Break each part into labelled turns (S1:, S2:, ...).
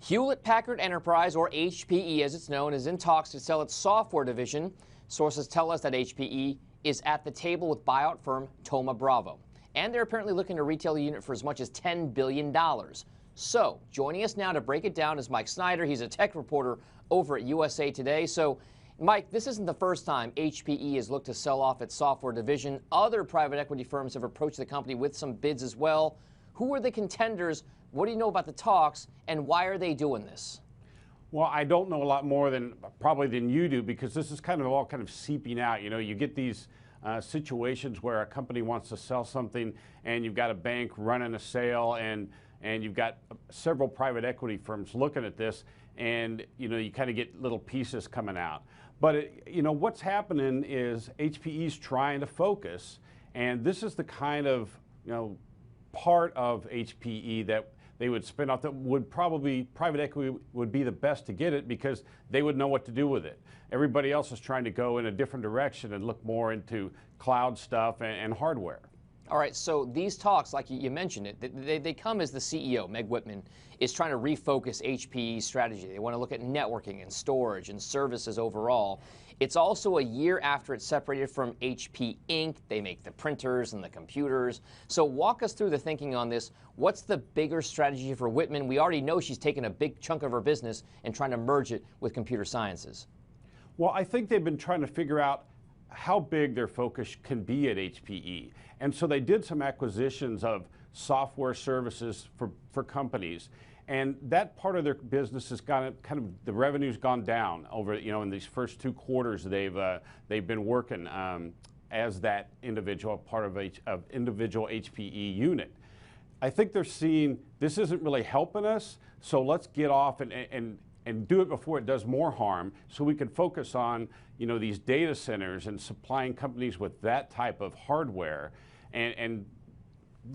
S1: Hewlett Packard Enterprise, or HPE as it's known, is in talks to sell its software division. Sources tell us that HPE is at the table with buyout firm Thoma Bravo. And they're apparently looking to retail the unit for as much as $10 billion. So, joining us now to break it down is Mike Snyder. He's a tech reporter over at USA Today. So, Mike, this isn't the first time HPE has looked to sell off its software division. Other private equity firms have approached the company with some bids as well. Who are the contenders? What do you know about the talks, and why are they doing this?
S2: Well, I don't know a lot more than you do, because this is all seeping out. You know, you get these situations where a company wants to sell something, and you've got a bank running a sale, and you've got several private equity firms looking at this, and you kind of get little pieces coming out. But what's happening is HPE's trying to focus, and this is the kind of part of HPE that they would spin off that would probably, private equity would be the best to get it, because they would know what to do with it. Everybody else is trying to go in a different direction and look more into cloud stuff and hardware.
S1: All right, so these talks, like you mentioned it, they come as the CEO, Meg Whitman, is trying to refocus HPE's strategy. They want to look at networking and storage and services overall. It's also a year after it's separated from HP Inc. They make the printers and the computers. So walk us through the thinking on this. What's the bigger strategy for Whitman? We already know she's taken a big chunk of her business and trying to merge it with computer sciences.
S2: Well, I think they've been trying to figure out how big their focus can be at HPE. And so they did some acquisitions of software services for companies. And that part of their business has the revenue's gone down over, in these first 2 quarters they've been working as that individual part of individual HPE unit. I think they're seeing this isn't really helping us, so let's get off and do it before it does more harm, so we can focus on these data centers and supplying companies with that type of hardware, and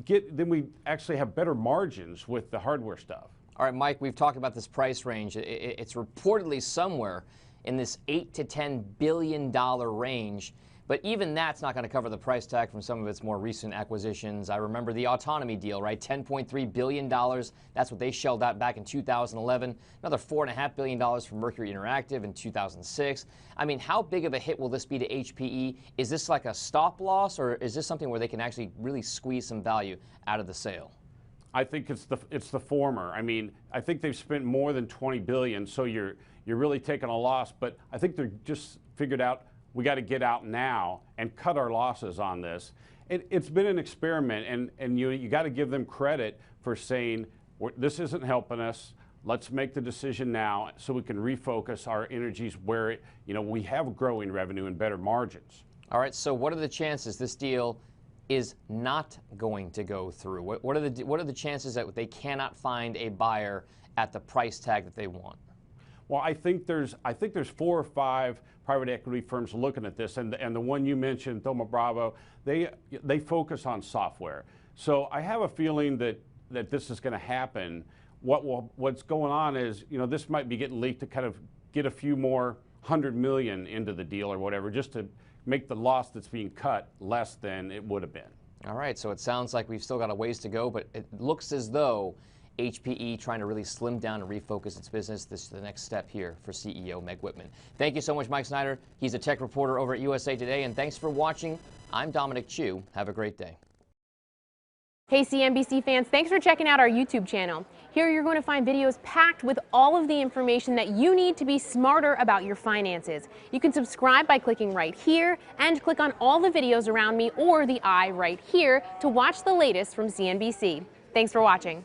S2: then we actually have better margins with the hardware stuff.
S1: All right, Mike, we've talked about this price range. It's reportedly somewhere in this $8 to $10 billion range. But even that's not going to cover the price tag from some of its more recent acquisitions. I remember the autonomy deal, right? $10.3 billion. That's what they shelled out back in 2011. Another $4.5 billion from Mercury Interactive in 2006. I mean, how big of a hit will this be to HPE? Is this like a stop loss, or is this something where they can actually really squeeze some value out of the sale?
S2: I think it's the former. I mean, I think they've spent more than $20 billion, so you're really taking a loss. But I think they're just figured out, we got to get out now and cut our losses on this. It's been an experiment, and you got to give them credit for saying, this isn't helping us. Let's make the decision now so we can refocus our energies where we have growing revenue and better margins.
S1: All right. So what are the chances this deal is not going to go through? What are the chances that they cannot find a buyer at the price tag that they want?
S2: Well, I think there's 4 or 5 private equity firms looking at this, and the one you mentioned, Thoma Bravo, they focus on software. So I have a feeling that this is going to happen. What's going on is, this might be getting leaked to kind of get a few more $100 million into the deal or whatever, just to make the loss that's being cut less than it would have been.
S1: All right, so it sounds like we've still got a ways to go, but it looks as though HPE trying to really slim down and refocus its business. This is the next step here for CEO Meg Whitman. Thank you so much, Mike Snyder. He's a tech reporter over at USA Today, and thanks for watching. I'm Dominic Chu. Have a great day.
S3: Hey CNBC fans, thanks for checking out our YouTube channel. Here you're going to find videos packed with all of the information that you need to be smarter about your finances. You can subscribe by clicking right here, and click on all the videos around me or the eye right here to watch the latest from CNBC. Thanks for watching.